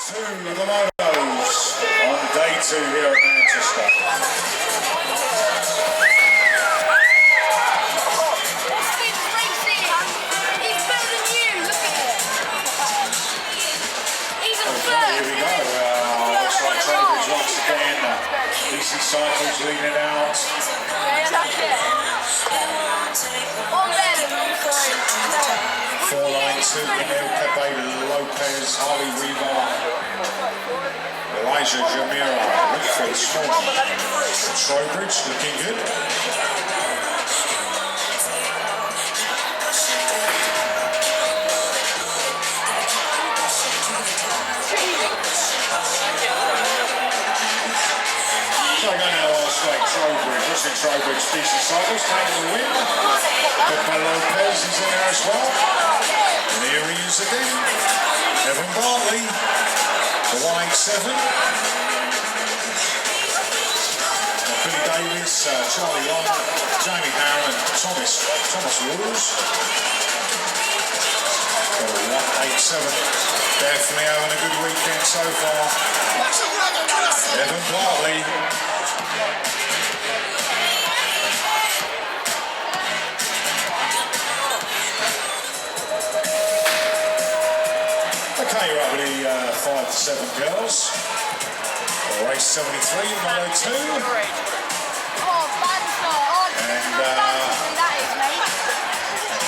to the Motos on day 2 here at Manchester. Here we go. Looks like Trowbridge once again. DC Cycles leading it out. 492, Emil Pepe, Lopez, Harley Weaver, Elijah Jamira, Whitfield, Trowbridge looking good. So going to the last straight, Trowbridge, Russian Trowbridge, DC Cycles taking the win. Pepe Lopez is in there as well. And here he is again. Evan Bartley, the 187. Billy Davis, Charlie Long, Jamie Harron, and Thomas Rules. Got a 187. Definitely having a good weekend so far. Evan Bartley. Okay, you're up with the 5 to 7 girls. Race 73, Moto 2.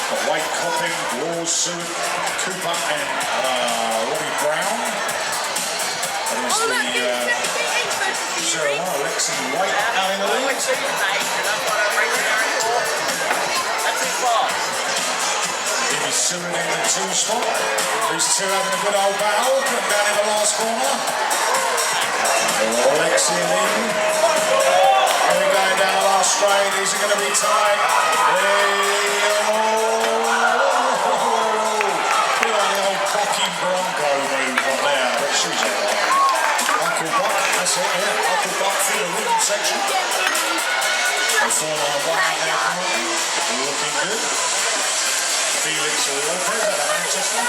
And Wade Copping, Laws, Seward, Cooper, and Robbie Brown. And there's the 01, Alexi White out in the lead. Jimmy Seward in the 2 spot. These two having a good old battle, putting down in the last corner. Alexi and Eden. And we're going down the last straight. These are going to be tight. Feel like the old Bucky Bronco move on there, but she's all right. Uncle Buck, that's it, yeah. Uncle Buck through the wooden section. They fall on the bottom there, looking good. Felix Lopez out of Manchester.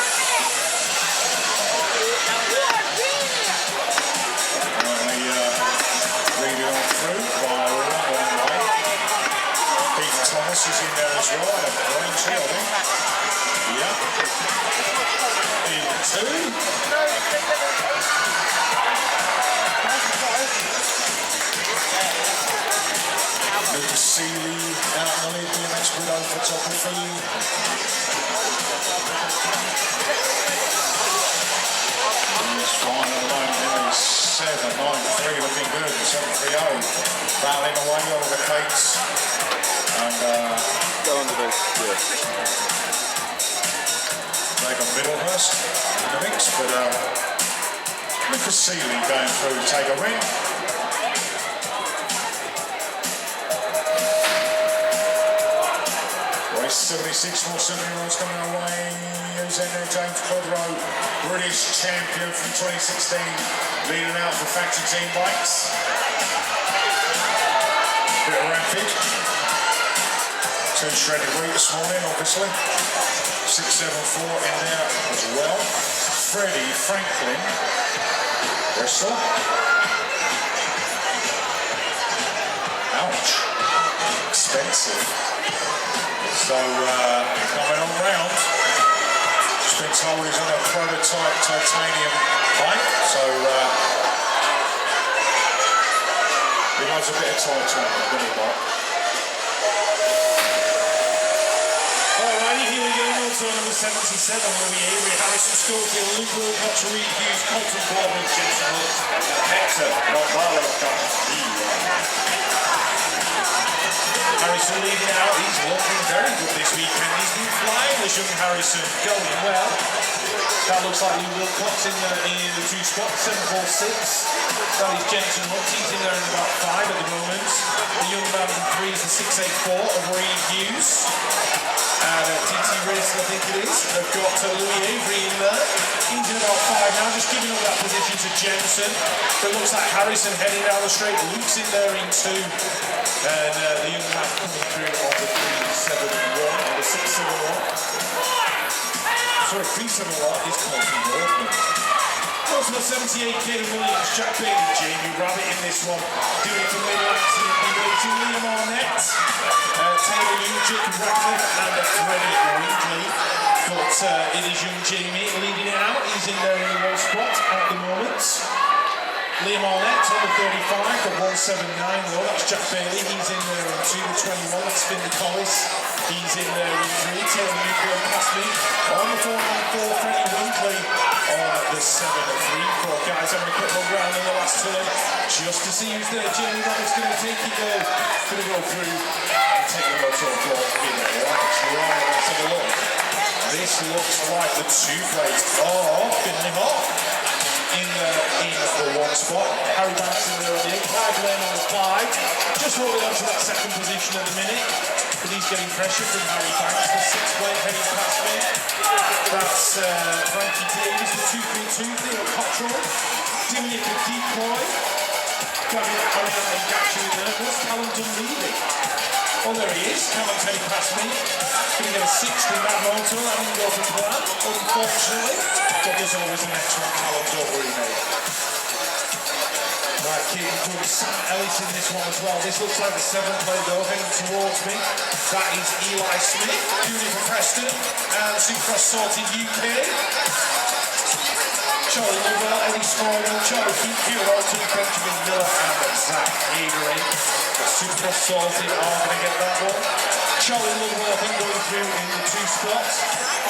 Lead it on through by a long way. Keith Thomas is in there as well. A Braintree, I think. Yeah. In 2. Lucas Seeley out in the lead, BMX Widow photography. Fine at the moment, there is 7.93 looking good, 7.30. Battling away over the Cates. And go under this, yeah. Jacob Middlehurst in the mix, but Lucas Seeley going through to take a win. Race 76, more 70-year-olds coming our way. Who's in there? James Codrow, British champion from 2016, leading out for Factory Team Bikes. Bit of rapid. 2 shredded wheat this morning, obviously. 674 in there as well. Freddie Franklin, wrestler. Ouch. Expensive. So, coming on round. Just been told he's on a prototype titanium bike, so he loves a bit of titanium, doesn't he, Bob? Alrighty, here we go, Moto number 77, where we Avery, Harrison, Schofield, Luke Wilcox, Reed Hughes, Colton Corbin, Jensen Hunt, Hector, Marvalo, Harrison leading out, he's looking very good this weekend. He's been flying, this young Harrison, going well. That looks like Luke Wilcox in the 2 spots, 746. That is Jensen Hunt, he's in there in about 5 at the moment. The young man from 3 is the 684 of Reed Hughes. And TT Racing, I think it is. They've got Louis Avery in there. He's in about 5 now, just giving up that position to Jensen. But it looks like Harrison heading down the straight. Luke's in there in 2. And the young man coming through on the 371, or the 671. Sorry, 371 is Colton Walkman. Also the 78 Kieran Williams, Jack Bailey, Jamie Rabbit in this one. Doing it from middle accidentally waiting. Liam Arnett, Taylor Nugent, Radcliffe and Freddie Windley. But it is young Jamie leading it out. He's in there in the one spot at the moment. Liam Arnett on the 35, the 179 though, that's Jack Bailey, he's in there in 2, the 21, that's Finley Collis, he's in there in 3, Taylor Newcomb past me, on the 494, Freddie Winkley, on the 7-3, 4 guys having a quick look round in the last turn, just to see who's there. Jamie Rabbit's going to take it go, going to go through and take the motor floor in there, right, let's have a look. This looks like the 2 plate of Finley Hall. In the 1 spot, Harry Banks in there on the 8, Clive Lane on the 5, just holding on to that 2nd position at the minute, but he's getting pressure from Harry Banks, the 6th plate heading past me, that's Frankie Davis, the 232, Theo Cottrell, doing it for Decoy, grabbing that Ariana and catching it there, what's Callum Dunleavy? Oh, there he is, Callum's heading past me, going to get a 6th in that motor, that didn't go for plan, unfortunately. But there's always an extra Callum, don't worry, mate. Right, keeping through Sam Ellis in this one as well. This looks like the 7th play though, heading towards me. That is Eli Smith, doing it for Preston, and Supercross Sorted UK. Charlie Lovell, Eddie Smallwell, Charlie Keith, Hugh Walton, Benjamin Miller, and Zach Avery. But Supercross Sorted are going to get that one. Charlie Lovell, I think, going through in the 2 spots.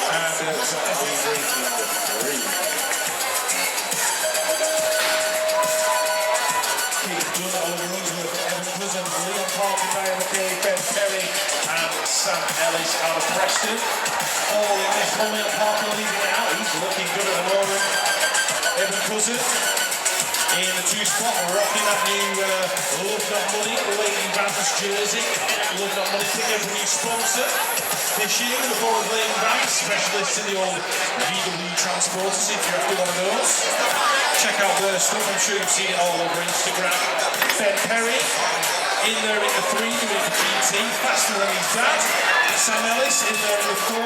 And Zach Avery in the 3. Keith Dunn, Oliver Unsworth, Evan Cousin, Leon Parker, Diana McKay, Ben Perry, and Sam Ellis out of Preston. All in this one, Leon Parker leading it out. He's looking good at the moment. Evan Cousin in the 2 spot, rocking that new Love Not Money Lady Vance jersey. Love Not Money to every new sponsor this year with the forward Lane Vance, specialists in the old VW transporters if you're after one of those. Check out their stuff, I'm sure you've seen it all over Instagram. Ben Perry in there in the 3, doing it for GT, faster than his dad. Sam Ellis in there in the 4.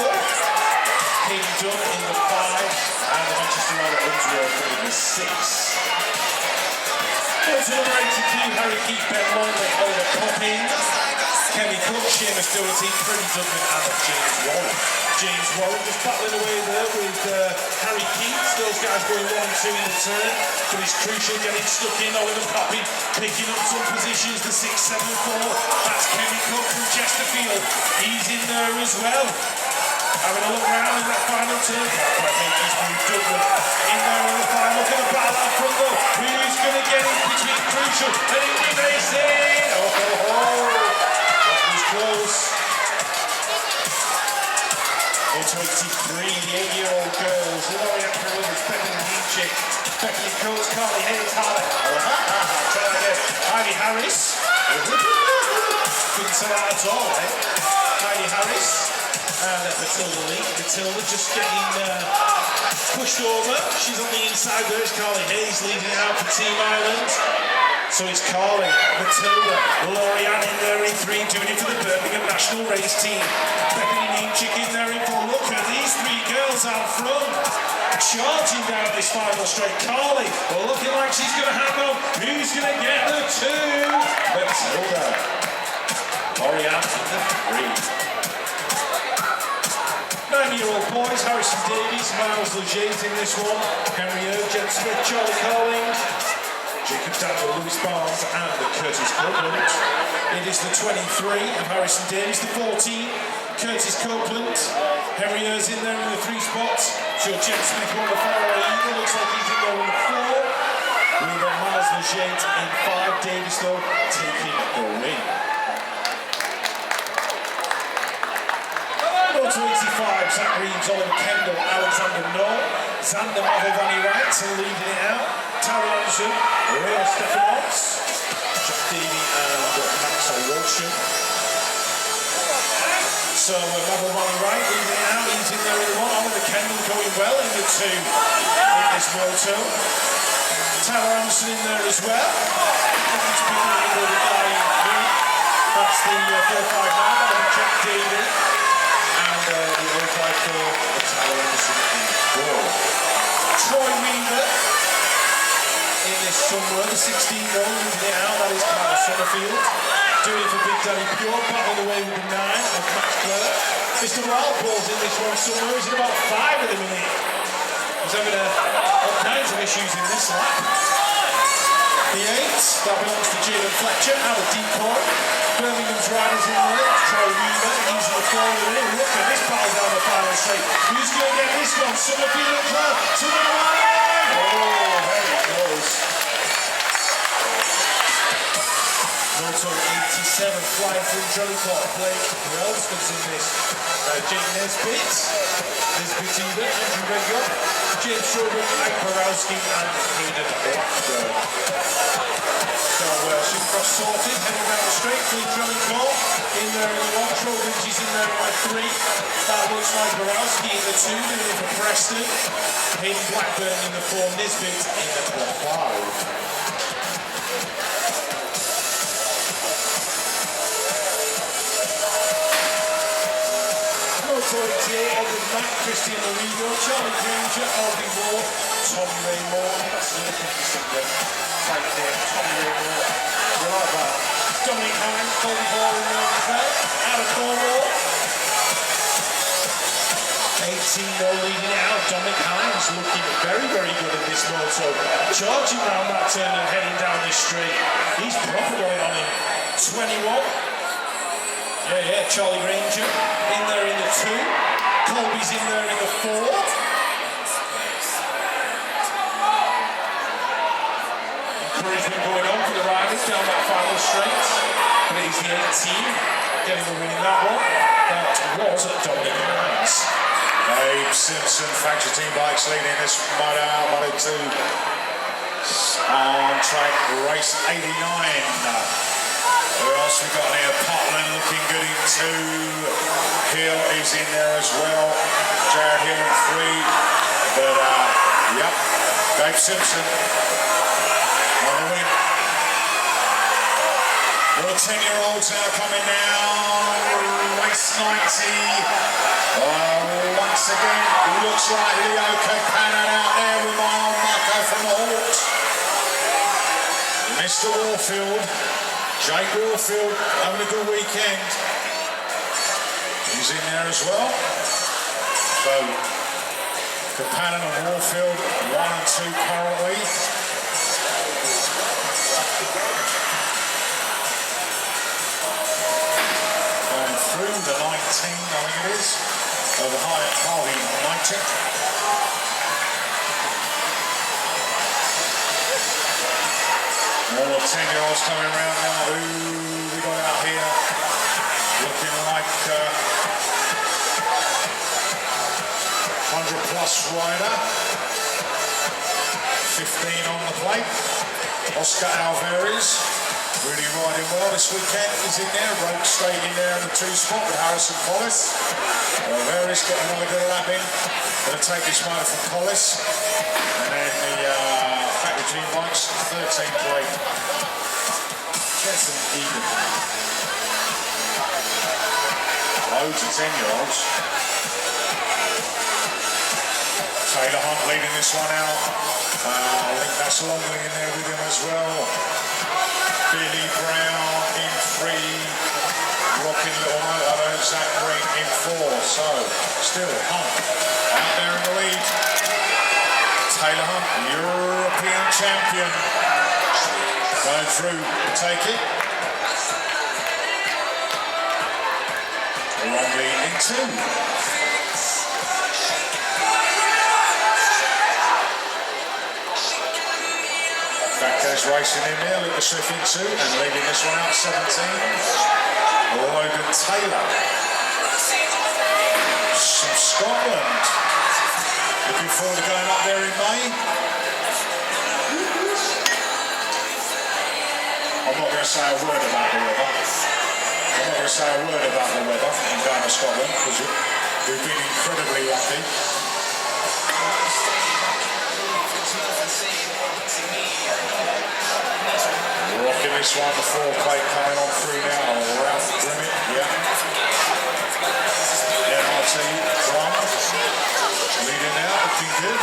King Dunn in the 5, and the Manchester United Unsworth in the 6. Go to number 82, Harry Keith, Ben Longley, Oliver Coppins, Kenny Cook, Seamus Doherty, Freddie Duggan, and James Warren. James Warren just battling away there with Harry Keith. Those guys going 1 and 2 in the turn, but it's crucial getting stuck in. Oliver Coppin picking up some positions, the 6-7-4. That's Kenny Cook from Chesterfield. He's in there as well. Having a look round in that final turn. I think he's moved Duggan in there in the final. Look at the battle out front though. Who's going to get in between crucial? And Indy Racing! Oh, that was close. Moto 83, the 8-year-old girls. Laurie Anker Williams, Becky Nietzsche, Becky Coates, Carly Hayes, Harley. Try that again. Ivy Harris. Couldn't say that at all, eh? Ivy Harris. And Matilda Lee. Matilda just getting pushed over. She's on the inside there. It's Carly Hayes leading out for Team Ireland. So it's Carly, Matilda, Laurie Ann in there in 3, doing it for the Birmingham National Race Team. Bethany Nietzsche in there in 4. Look at these 3 girls out front. Charging down this final straight. Carly, looking like she's going to hang on. Who's going to get the 2? Matilda. Laurie Ann in the 3. 9-year-old boys, Harrison Davies, Miles Leggett in this one, Henry Jen Smith, Charlie Carling, Jacob Daniel, Lewis Barnes, and Curtis Copeland. It is the 23 of Harrison Davies, the 14, Curtis Copeland. Henry Ear's in there in the 3 spots. Joe Jen Smith won the Faraway Eagle, looks like he's in there in the 4. We've got Miles Leggett in 5, Davies though taking the win. Moto 85, Zach Reeves, Oliver Kendall, Alexander North, Xander Mahovani Wright leading it out, Tara Anderson, Rail Stefanovs, Jack Davey and Maxwell Walsham. So Mahovani Wright leading it out, he's in there in the 1, Oliver Kendall going well in the 2 in this moto. Tara Anderson in there as well. That's the 459 of Jack Davey. And the 054 of Tyler Anderson in 4. Troy Weaver in this somewhere. The 16-year-old moving it out, that is Carl Summerfield. Doing it for Big Daddy Pure, battling away with the 9 of Max Blair. Mr. Wildball's in this one somewhere, he's in about 5 at the minute. He's having all kinds of issues in this lap. The 8, that belongs to Jalen Fletcher, out of decoy. Birmingham's riders in there, Troy Weaver, he's in the floor in. Look at this battle down the final straight. Who's going to get this one? Summerfield and Clare to the line! Oh, very close. Moto 87 flying through Jellypot. Blake, who else comes in this? Jake Nesbitt, Eva, Andrew Redgott, James Shortwood, Mike Borowski, and Hayden Blackburn. So Supercross sorted, heading down the straight, Phil Jellypot in there in the 1, Trowbridge is in there in the 3. That looks like Borowski in the 2, doing it for Preston. Hayden Blackburn in the 4, Nisbet in the 5. Moto 88, Edward Mack, Christian Lorigo, Charlie Granger, Aldi Moore, Tommy Ray Moore. That's another interesting type name, Tommy Ray Moore. You like that? Dominic Hines, Colin Ball in there as well. Out of Cornwall. 18-0 leading it out. Dominic Hines looking very, very good at this moto. Charging round that turn and heading down this straight. He's proper going on in 21. Yeah, Charlie Granger in there in the 2. Colby's in there in the 4. Encouragement going on for the riders down that final straight. But it is the 18 getting the win in that one. That was Dominic Hines. Abe Simpson, Factory Team Bikes leading this Moto 2 on track race 89. Who else we got here? Potland looking good in 2. Hill is in there as well. Jared Hill in 3. But yep, Dave Simpson on the win. Well, the 10-year-olds now coming down. Race 90. Once again, looks like Leo Capanan out there with my old Marco from the Hawks. Mr. Warfield, Jake Warfield, having a good weekend. He's in there as well. So, Capanan and Warfield, 1 and 2 currently. Going through the 19, I think it is. Over Harvey 90. All the 10-year-olds coming around now. Who we got out here? Looking like 100-plus rider. 15 on the plate. Oscar Alvarez. Really riding well this weekend. He's in there. Rogue straight in there in the 2 spot with Harrison Collis. Alvarez getting another good lap in. Going to take this motor from Collis. And then the Factory Team Bikes, 13 plate. Jensen Eden. Loads of 10-year-olds. Taylor Hunt leading this one out. I think that's Longley in there with him as well. Billy Brown in 3. Rocking little motor. Zach Green in 4. So, still Hunt out there in the lead. Taylor Hunt, European champion. Going through to take it. Longley in 2. Backers racing in there, Lucas Smith in 2, and leading this one out 17. Logan Taylor. From Scotland. Looking forward to going up there in May. I'm not going to say a word about the weather. I'm not going to say a word about the weather in going to Scotland because we've been incredibly lucky. Rocking this one, the 4 plate coming on through now. Ralph Grimmett, yeah. NRT from leading out, looking good.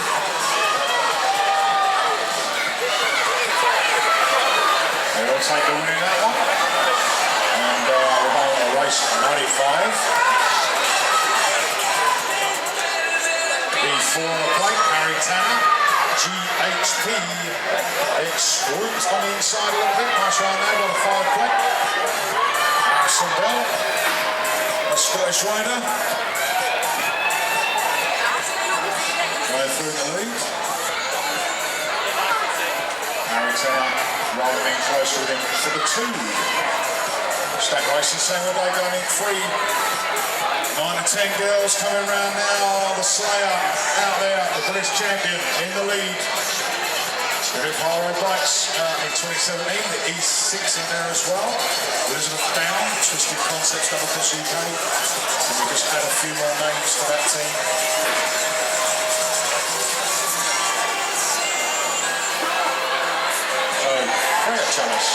take the win in that one. And we're going to race 95. B4 on the plate, Harry Tanner. GHP Extruded on the inside a little bit. Nice round there, got a 5 plate. Harrison Bell, a Scottish rider. Going through the lead. Harry Tanner rolling in close with him for the 2. Stack racing, same way they going in 3. 9 and 10 girls coming round now. The Slayer out there, the British champion in the lead. Spirit Pyro bikes in 2017. The E6 in there as well. Elizabeth Down, Twisted Concepts, Double Cross UK. And we just add a few more names to that team. Freya Chalice.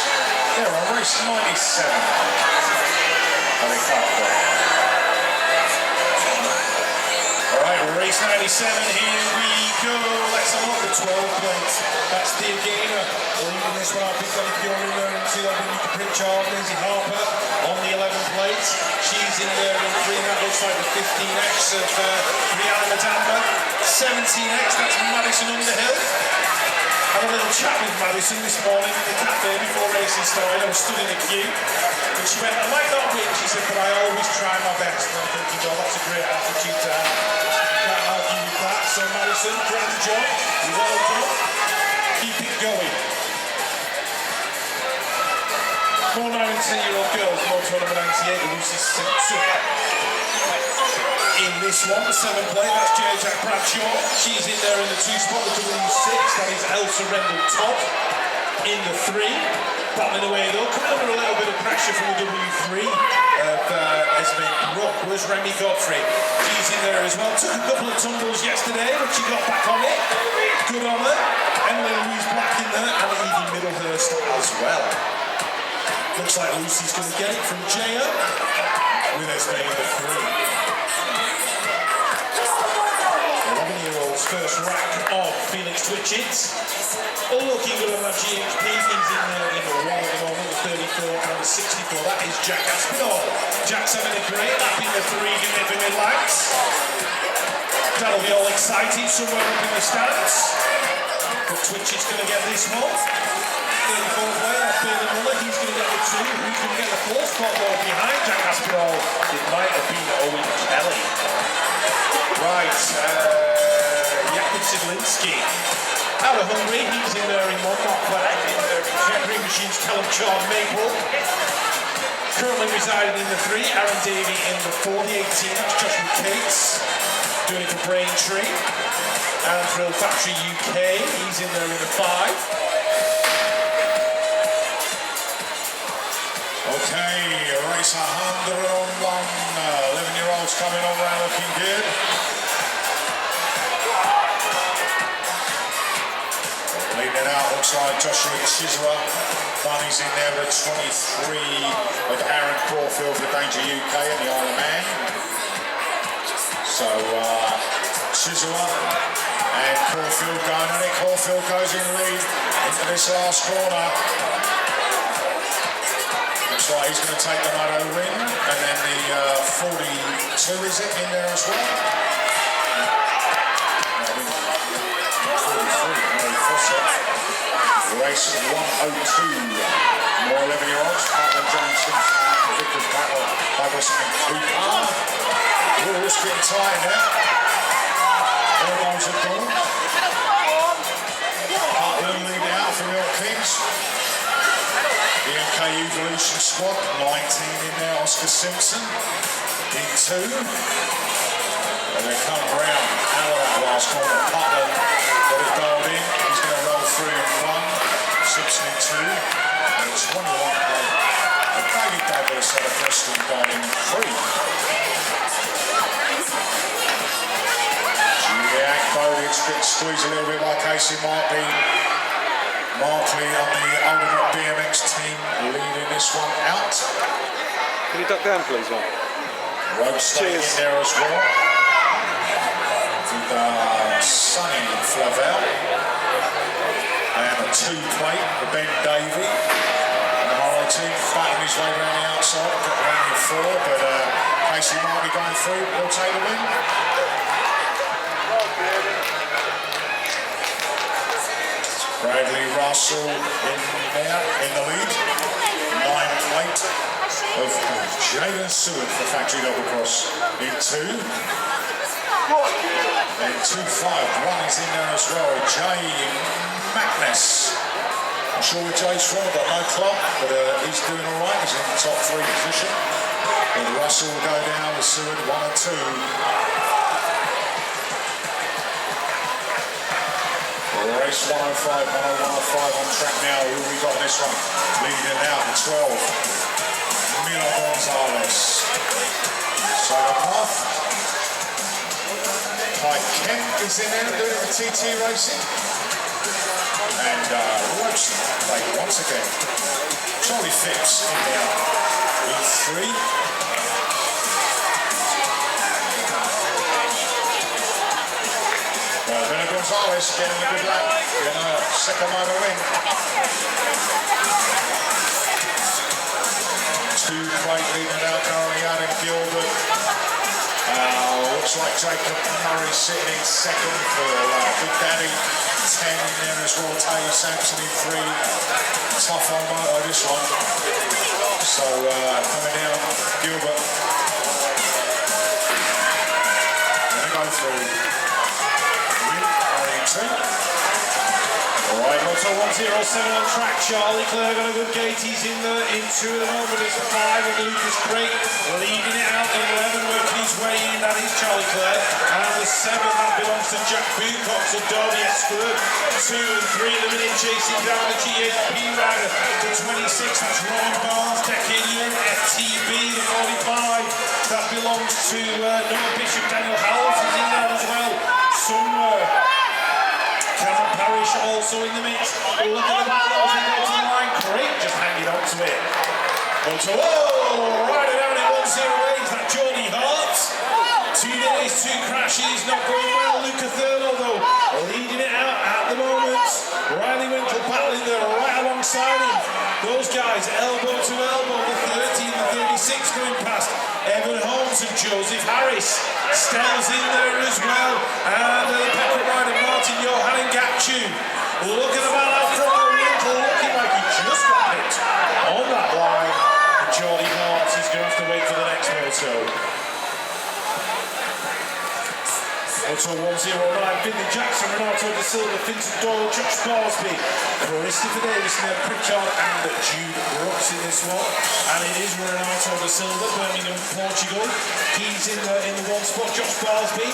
They're on race 97. I think that. Race 97, here we go. Let's have a look at 12 plates. That's the Gainer. Leading this one, I think Ellie Fiona into Luca Pritchard, Lindsay Harper on the 11 plates. She's in there in 3, that looks like the 15X of Rihanna Madamba. 17X, that's Madison Underhill. Had a little chat with Madison this morning in the cafe before racing started. I was stood in the queue and she went, I might not win, she said, but I always try my best. And I'm thinking, oh, that's a great attitude to have. Can't argue with that. So Madison, great job, well done. Keep it going. More 19-year-old girls, Motos number 98, Lucy Simpson. In this one, the 7 plate, that's J. Jack Bradshaw. She's in there in the 2 spot, the W6. That is Elsa Rendell Todd in the 3. Battling away though, coming under a little bit of pressure from the W3 of Esme Brook was Remy Godfrey. She's in there as well. Took a couple of tumbles yesterday, but she got back on it. Good on her. Emily Louise Black in there, and Evie Middlehurst as well. Looks like Lucy's going to get it from Jaya with Esme in the 3. 11-year-old's first rack of Phoenix Twitchits. All looking good on that GHP. He's in there in the 1 at the moment, the 34 and the 64. That is Jack Aspinall. Jack's having a great lap in the 3, giving it the mid-laps. That'll be all exciting somewhere up in the stands. But Twitchit's going to get this one. 34 play, that's Bailey Muller. He's going to get the 2. Who's going to get the 4th spot though behind Jack Aspinall? It might have been Owen Kelly. Right, Jakub Sidlinski. Out of Hungary, he's in there in one, not black. In there in Green Machines, Callum Charles Maple. Currently residing in the 3, Aaron Davey in the 4, the 18, that's Joshua Cates. Doing it for Braintree. And Thrill Factory UK, he's in there in the 5. Okay, race 101. 11-year-olds coming on round looking good. Leading it out looks like Joshua Chiswa. Barney's in there at 23 with Aaron Caulfield for Danger UK and the Isle of Man. So Chiswa and Caulfield going on it. Caulfield goes in lead into this last corner. Looks like he's going to take the Moto win, and then the 42 is it in there as well. 43, no, race 102. More 11-year-olds, Hartland Johnson, Vickers Battle, Douglas and Cooper. Oh, it's getting tight now. Elbows are gone. Hartland leading out from York Kings. The MK Evolution squad, 19 in there, Oscar Simpson, D2. And they come round out of that last corner. Putnam got it dialed in. He's going to roll through in 1, Simpson in 2. And it's 1-1 play. And David Douglas had a Preston dialed in 3. Juliak Bowden squeezed a little bit like AC Markley. Markley on the ultimate BMX team leading this one out. Can you duck down, please, Mark? Road staying in there as well. With Sonny Flavel. And a 2 plate for Ben Davey. And team battling his way around the outside, got around in 4, but Casey might be going through, he'll take the win. Bradley Russell in the lead, 9 plate of Jaden Seward for Factory Double Cross in 2. And 2-5, 1 is in there as well, Jay Magnus. I'm sure with Jay's from, got no clock, but he's doing all right. He's in the top 3 position. And Russell will go down with Seward 1 and 2. Race 105, 105 on track now. Who we got this one? Leading out at 12. Milo Gonzalez. So the path. Mike Kent is in there doing the TT racing. And Roach, like once again, Charlie Phipps in there in 3. Milo Gonzalez getting a good lap, getting a second motor win. 2 plate leading out currently, Adam Gilbert. Looks like Jacob Murray sitting in second for Big Daddy. 10 in there as well, Taylor Sampson in 3. Tough on motor this one. So coming down, Gilbert. Gonna go through. Alright, Moto 107 on track. Charlie Clare got a good gate. He's in in 2 at the moment. It's 5 and Lucas Craig leading it out. 11 working his way in. That is Charlie Clare. And the 7 that belongs to Jack Bucock. So Derby Esquerd 2 and 3 at the minute, chasing down the GHP rider. The 26, that's Ryan Barnes. Decadian FTB, the 45. That belongs to Noah Bishop. Daniel Howells is in there as well. Somewhere. Cameron Parrish also in the mix. Look at the battle as they go to the line. Craig just hanging on to it. Moto, riding down in 108. Is that Johnny Hart? 2 delays, 2 crashes. Not going well. Luca Thurlow though leading it out at the moment. Riley Winkle battling there right alongside him. Those guys elbow to elbow. The 30 and the 36 going past. Evan Holmes and Joseph Harris. Stell's in there as well. And the Pepper rider Martin Johan Gatchu. Look at the man out front of Winkle looking like he just got picked on that line. Jordy Hart is going to have to wait for the next moto. Moto 109, Billy Jackson, Renato De Silva, Vincent Doyle, Josh Barsby, Christopher Davis, Ned Pritchard and Jude Brooks in this one. And it is Renato De Silva, Birmingham, Portugal. He's in the 1 spot. Josh Barsby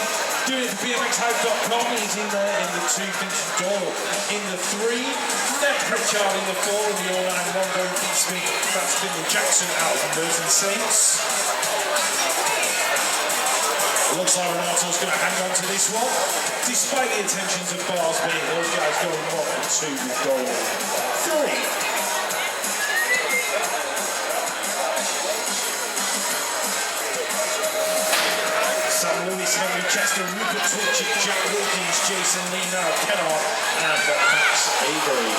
doing it for BMXHype.com. He's in there in the 2. Vincent Doyle in the 3. Ned Pritchard in the 4. And the 091 going Pete Smith. That's Billy Jackson out of Merton Saints. Looks like Renato's going to hang on to this one, despite the intentions of Barsby. Those guys going 1 and 2 with goal 3. Sam Lewis, Henry Chester, Rupert Twitchett, Jack Wilkins, Jason Lee, Nara Kennard, and Max Avery.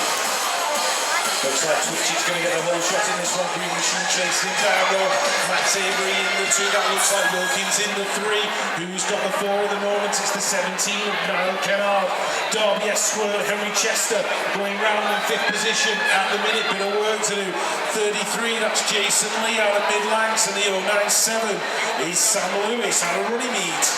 Looks like Twitchett's going to get the whole shot in this one. Green Machine chasing him down though. Max Avery in the 2. That looks like Wilkins in the 3. Who's got the 4 at the moment? It's the 17 of Niall Kennard. Derby Esquerd, Henry Chester going round in 5th position at the minute. Bit of work to do. 33, that's Jason Lee out of Mid-Lancs. And the 097 is Sam Lewis out of Runnymede.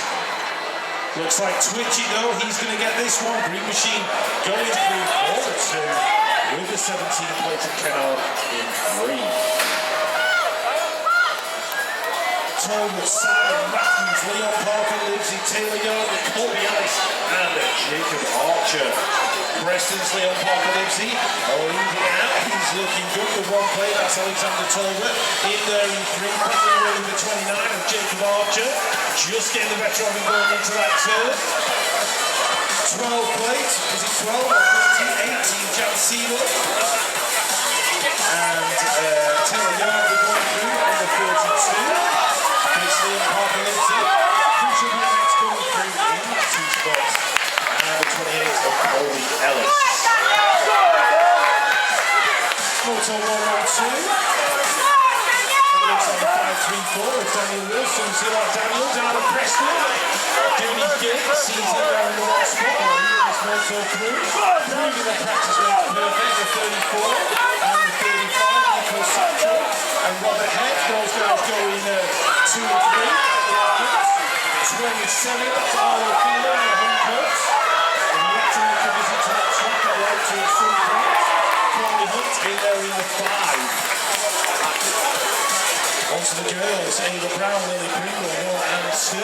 Looks like Twitchett though. He's going to get this one. Green Machine going through all the 2. With the 17 plate of Kennard in 3. Talbot, Simon Matthews, Leon Parker, Lindsay Taylor Yard, Colby Ellis, and Jacob Archer. Preston's Leon Parker Livesey leading out. He's looking good with 1 plate. That's Alexander Talbot in there in 3. Putting away with the 29 of Jacob Archer. Just getting the better of him going into that turn. 12 plate, is it 12 or 13? 18, Jan Sealer. And Taylor Yard will go through on the 42. It's Liam Parker Limited. Crucial BMX going through in 2 spots. And the 28 of Colby Ellis. Moto 112. 34 of Daniel Wilson. See like Daniel down at Preston. Doing his gigs. He's in there in the one spot. This Moto through. Moving the practice makes perfect. The 34 and the 35. Nicholas Sancho and Robert Head. Those guys go in 2 and 3. 27. That's Arlo Fielder and the home coach. And yet to make a visit to that track. That led to his front front. Corey Hunt in there in the 5. On to the girls, Ava Brown, Lily Pringle, 1 and 2.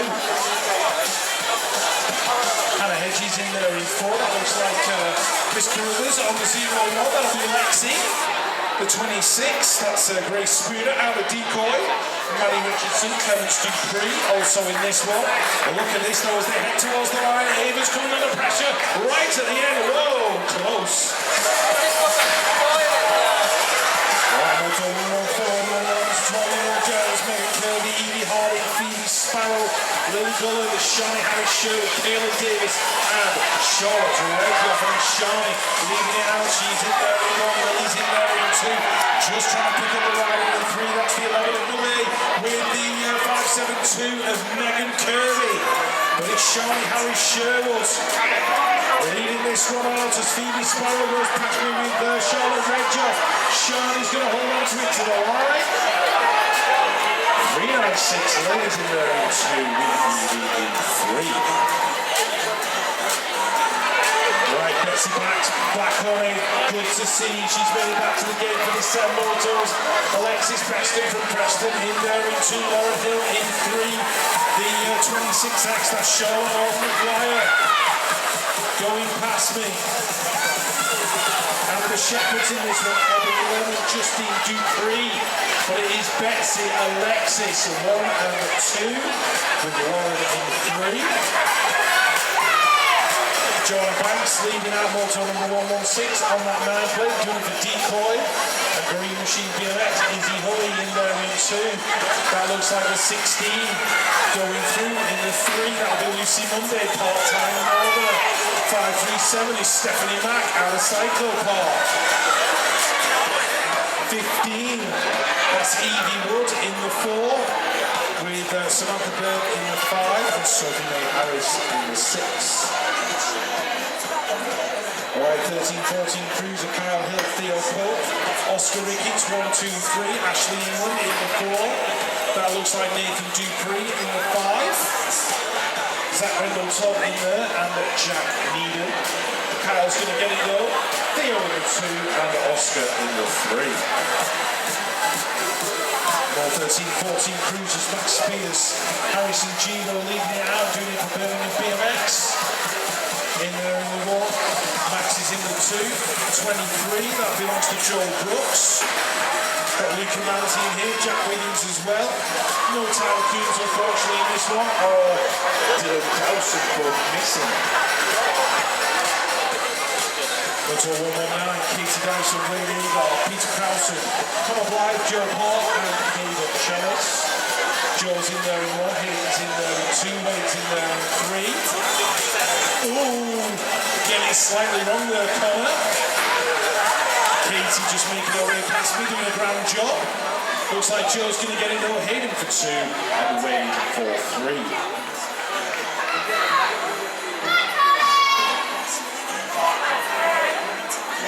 Hannah Hedges in there in 4. That looks like Chris Carruthers on the 0-1. That'll be Lexi. The 26, that's Grace Spooner out of decoy. Maddie Richardson, Clemens Dupree, also in this one. But look at this though as they head towards the line. Ava's coming under pressure right at the end. Whoa, close. Evie Harding, Phoebe Sparrow, Lily Gullen, Shani Harris Show, Kayla Davis, and Charlotte Redcliffe. And Shani leaving it out. She's in there in 1, Lily's in there in 2. Just trying to pick up the ride in 3. That's the 11 of Lily with the 5.72 of Megan Kirby. But it's Shani Harris Sherwood leading this one out as Phoebe Sparrow goes past me with Charlotte Redcliffe. Shani's going to hold on to it to the line. 396 ladies in there in 2, in 3. Right, Betsy back on it. Good to see. She's made it back to the game for the 7 Motos. Alexis Preston from Preston in there in 2. Lauren Hill in 3. The 26X, that's Charlotte North McGuire going past me. And the Shepherds in this one, Evan Lennon, Justine Dupree. But it is Betsy Alexis, 1 and 2, with Lauren in 3. Joanna Banks leading out Moto number 116 on that 9 plate, doing it for decoy. And Green Machine BMX, Izzy Hulley in there in 2. That looks like a 16 going through in the 3. That'll be Lucy Monday, part-time in order. 537 is Stephanie Mack out of Cycle Park. 15, that's Evie Wood in the 4, with Samantha Bird in the 5, and Sophie May Harris in the 6. Alright, 13-14 cruiser, Kyle Hill, Theo Pope, Oscar Ricketts, 1, 2, 3, Ashley England in the 4. That looks like Nathan Dupree in the 5. Zach Rendell Todd in there, and Jack Needham. Kyle's going to get it though. Theo in the 2 and Oscar in the 3. More 13-14 cruisers, Max Spears, Harrison Gino leading it out, doing it for Birmingham BMX. In there in the 1. Max is in the 2. 23, that belongs to Joel Brooks. Got Luca Manzi in here, Jack Williams as well. No Tyler Coombs unfortunately in this one. Dylan Dawson for missing. Moto 119, Katie Dawson, Wayne Eagle, Peter Carlson, Connor Blythe, Joe Hart, and Hader Chellis. Joe's in there in 1, Hayden's in there in 2, Wade's in there in 3. Ooh, getting it slightly wrong there, Connor. Katie just making her way past me, doing a grand job. Looks like Joe's going to get it though, Hayden for 2, and Wade for 3.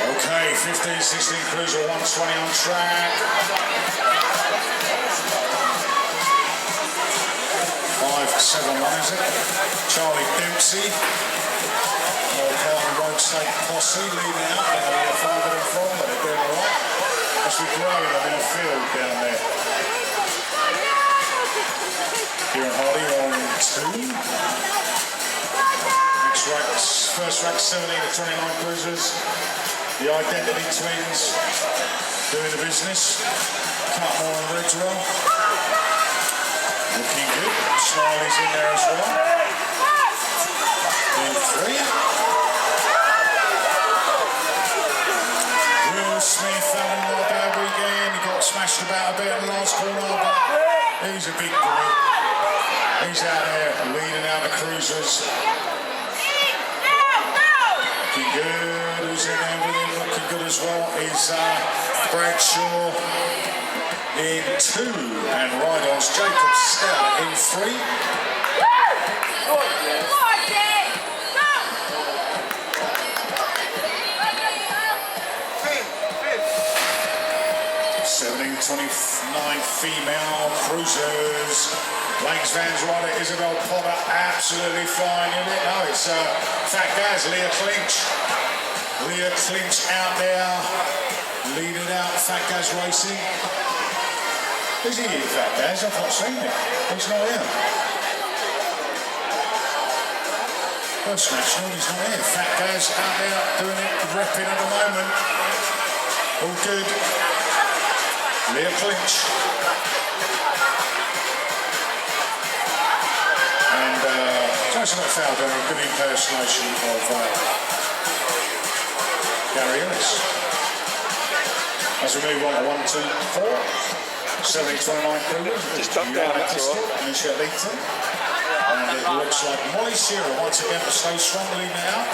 Okay, 15-16 cruiser 120 on track. 5-7-1 is it? Charlie Dempsey. Carlton Road State Posse leading out. They're going to be a far bit in front, but they're doing alright. Must be growing them in a field down there. Kieran Hardy on 2. Next rank's, first rank 17-29 cruisers. The Identity Twins doing the business. Cutmore and Ridgewell. Looking good. Smiley's in there as well. In 3. Will Smith having not a bad weekend. He got smashed about a bit in the last corner, but he's a big boy. He's out there leading out the cruisers. Looking good. Who's in there with him? Looking good as as well is Bradshaw in 2 and Rydell's Jacob Stella in 3. 17:29 female cruisers. Lanes Van's rider Isabel Potter absolutely flying in it. No, it's Fat Gaz, Leah Clinch. Leah Clinch out there, leading out Fat Gaz Racing. Is he here, Fat Gaz? I've not seen him. He's not here. First National, he's not here. Fat Gaz out there doing it, repping at the moment. All good. Leah Clinch. And Jason McFowler doing a good impersonation of Gary Ellis. As we move on to 1, 2, 4. 17:29 cruisers. Just duck down, that's all right. Misha Leaton. And it looks like Molly Shearer once again to stay strong leading it out.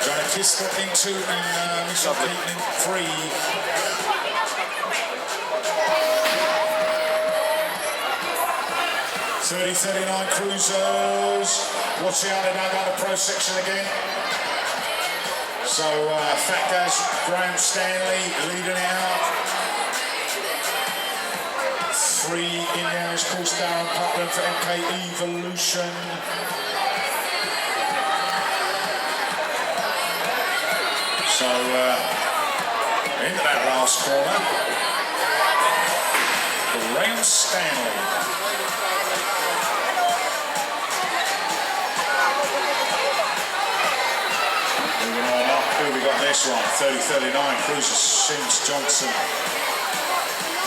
Joanna Kistler in 2 and Michelle Keaton in 3. 30:39 cruisers. Watch out, they're now going to pro section again. So Fat Gaz, Graham Stanley leading out. 3 in there is, of course, Darren Putnam for MK Evolution. So into that last corner, Graham Stanley. Who we got this one? 30:39 cruiser Sims Johnson.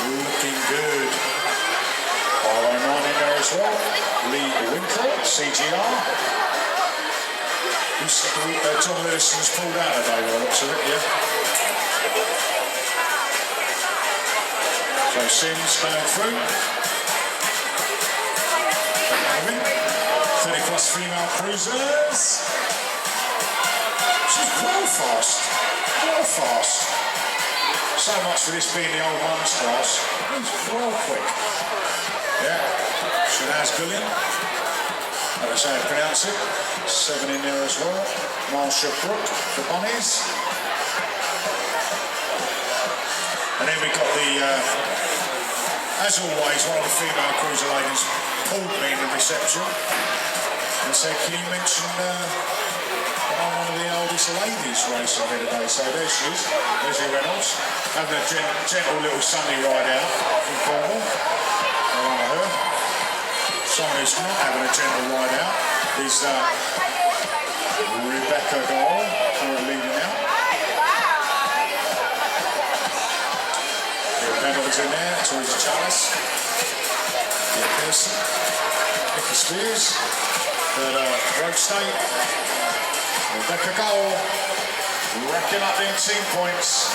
Looking good. 509 in there as well. Lee Winkle, CGR. John Lewison's pulled out today, by the looks of it, yeah. So Sims going through. 30 plus female cruisers. She's well fast. Well fast. So much for this being the old mum's class. He's well quick. Yeah. Shanaz Gullion. That's how you pronounce it. 7 in there as well. Marsha Brook for Bonnies. And then we got the, as always, one of the female cruiser ladies pulled me in the reception and said, can you mention I'm one of the oldest ladies racing here today? So there she is. There's your Reynolds. Having a gentle little sunny ride out from Cornwall. Along with her. Someone who's not having a gentle ride out is Rebecca Goll, currently leading out. Pendleton's in there, Teresa Chalice. Yeah, Pearson. Nicky Spears. Third Road State. Rebecca Goll. Racking up them team points.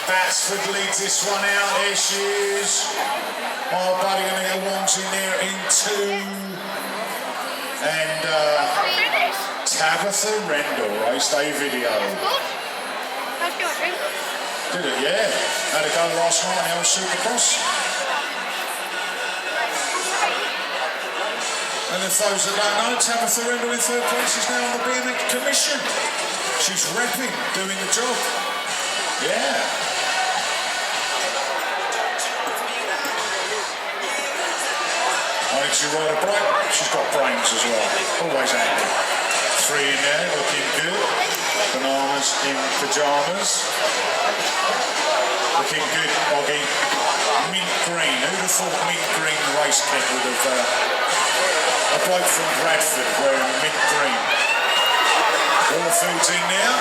Batsford leads this one out. There she is. Oh, buddy, gonna get ones in there in 2. And Tabitha Rendell, race day video. Did it, yeah. Had a go last night on the old Supercross. And if those that don't know, Tabitha Rendell in 3rd place is now on the BMX Commission. She's repping, doing the job. Yeah. She ride a bright. She's got brains as well. Always handy. 3 in there, looking good. Bananas in pyjamas. Looking good, Boggy. Mint green. Who'd have thought mint green race kit would have... a bloke from Bradford wearing mint green. Warfield's in now.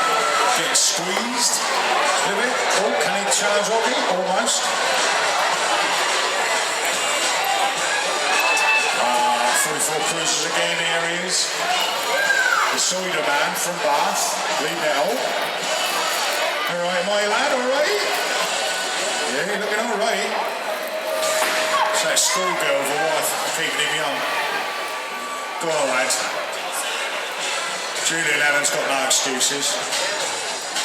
Getting squeezed. A little bit. Oh, can he challenge Oggy? Almost. 44 cruisers again, here he is. The Soida man from Bath, Lee Nell. Alright, my lad, alright? Yeah, you're looking alright. It's that schoolgirl with a wife keeping him young. Go on, lad. Julian Allen's got no excuses.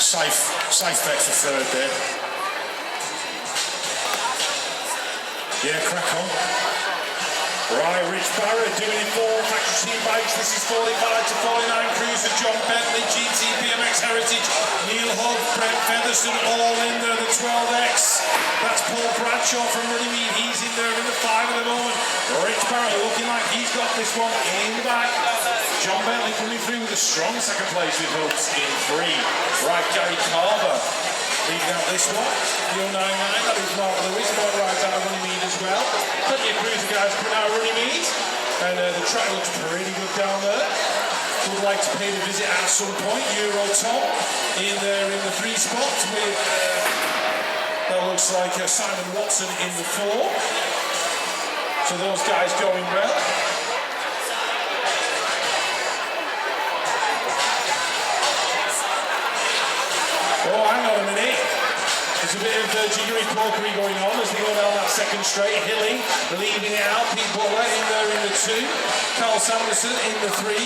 Safe bet for third there. Yeah, crack on. Right, Rich Barrett doing it for Factory Team Bikes. This is 45 to 49 Cruiser, John Bentley, GT BMX Heritage, Neil Hogg, Brent Featherstone, all in there, the 12X. That's Paul Bradshaw from Runnymede. He's in there in the 5 at the moment. Rich Barrett looking like he's got this one in the back. John Bentley coming through with a strong second place with hopes in 3. Right, Gary Carver leading out this one. The 099, that is Mark Lewis, Mark rides out of Runnymede as well. Plenty of cruiser guys put out Runnymede, and the track looks pretty good down there. Would like to pay the visit at some point. Euro Tom in there in the 3 spot with, that looks like Simon Watson in the 4. So those guys going well. Oh, hang on a minute. There's a bit of jiggery pokery going on as we go down that second straight. Hilly leading it out. Pete Butler in there in the 2. Carl Sanderson in the 3.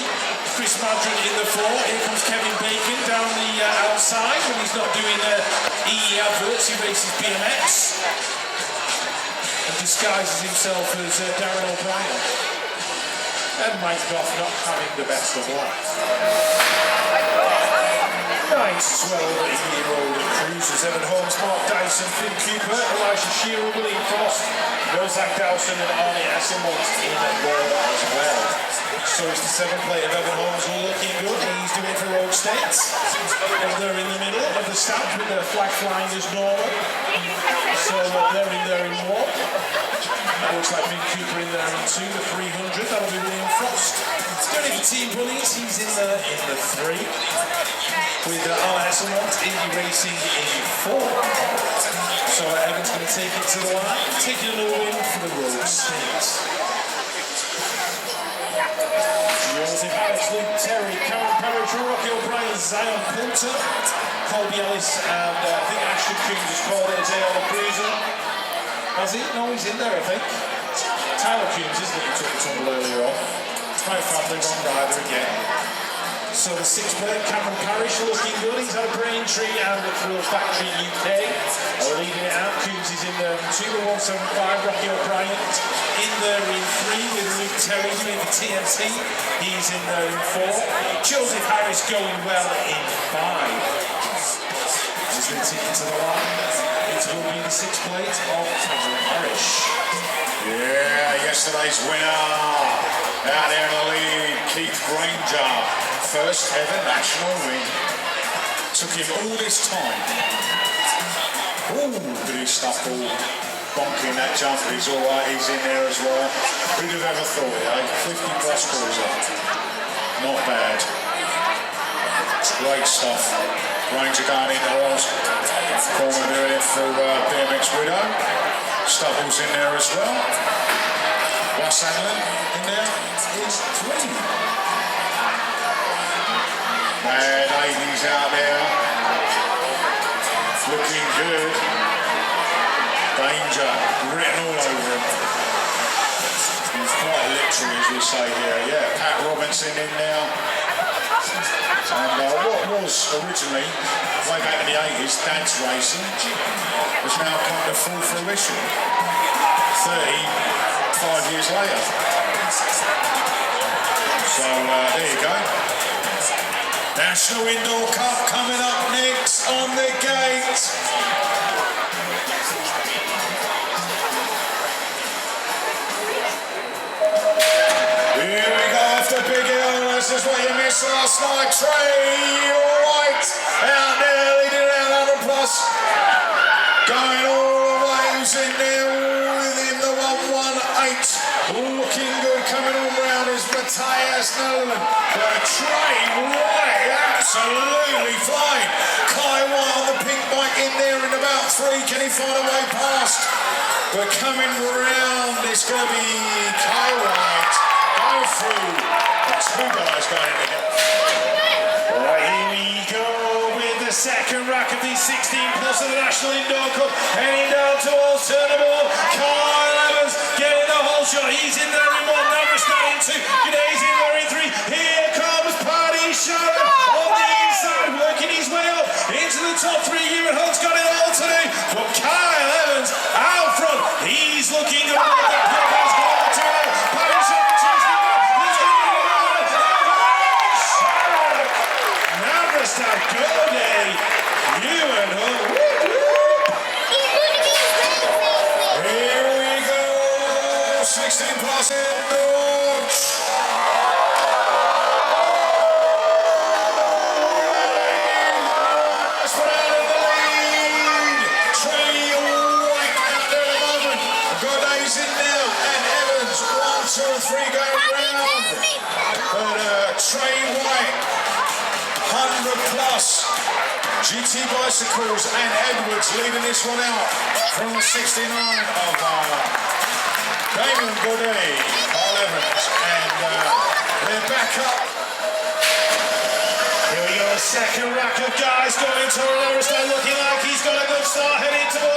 Chris Madron in the 4. Here comes Kevin Bacon down the outside when he's not doing EE adverts. He races BMX and disguises himself as Darren O'Brien. And Mike Goff not having the best of life. 9 to 12-year-old cruisers. Evan Holmes, Mark Dyson, Finn Cooper, Elisha Shearer, William Frost, Zach Dawson and Arnie Asselmont in there as well. So it's the 7th plate of Evan Holmes looking good. He's doing it for Rogue States. And they're in the middle of the stand with the flag flying as normal. So they're in there in 1. That looks like Finn Cooper in there in 2, the 300. That'll be William Frost. Doing it for Team Bunnies. He's in there in the 3. With Arnie Asselmont, Indy Racing in 4. So Evan's going to take it to the line, taking another win for the Rogue States. Joseph Alex, Luke Terry, Karen Parrish, Rocky O'Brien, Zion Punter, Colby Ellis, and I think Ashton Coombs has called it a day on the cruiser. Has he? No, he's in there, I think. Tyler Coombs, isn't it? He took the tumble earlier on. My family wrong rider again. So the 6th plate, Cameron Parrish looking good. He's had a Braintree and a Thrill Factory UK. Leading it out, Coombs is in there in 2, the 175, Rocky O'Brien in there in 3 with Luke Terry doing the TNT. He's in there in 4. Joseph Harris going well in 5. He's going to take it to the line. It will be the 6th plate of Cameron Parrish. Yeah, yesterday's winner. Out there in the lead, Keith Granger. First ever national win. Took him all this time. Ooh, look at his stuff all bonking that jump. He's alright, he's in there as well. Who'd have ever thought it, eh? 50 plus cruiser. Not bad. Great stuff. Ranger going in there, Corner doing it for BMX Widow. Stubble's in there as well. Russ Allen in there is 3. Mad 80s out there, looking good. Danger written all over him. He's quite literally, as we say here. Yeah, Pat Robinson in now. And what was originally, way back in the 80s, dance racing, has now come to full fruition 35 years later. So there you go. National Indoor Cup coming up next on the gate. Here we go off the big hill. This is what you missed last night. Trey White out there leading out 100 plus. Going all the way. Who's in there within the 118. Looking good. Coming on round is Matthias Nolan. But Trey White absolutely flying. Kai White on the pink bike in there in about 3. Can he find a way past? But coming round, it's going to be Kai White. Go through. The 2 guys going together. Right, here we go with the second rack of the 16 plus of the National Indoor Cup. Heading down towards Turnable. Kyle Evans getting the whole shot. He's in there in 1. Now we're starting 2. G'day's in there in 3. Here comes Paddy Sharon on the inside, working his way up into Mr. Goldie, you and her. Here we go. 16 plus in launch. That's put out in the lead. Trey White out there at the moment. Goday's in now. And Evans, 1, 2, and 3 going round. But Trey White, 100 plus. GT Bicycles and Edwards leading this one out from the 69 of Damon Goday, Carl Evans, and they're back up. Here we go, a second rack of guys going into Aurora, looking like he's got a good start heading towards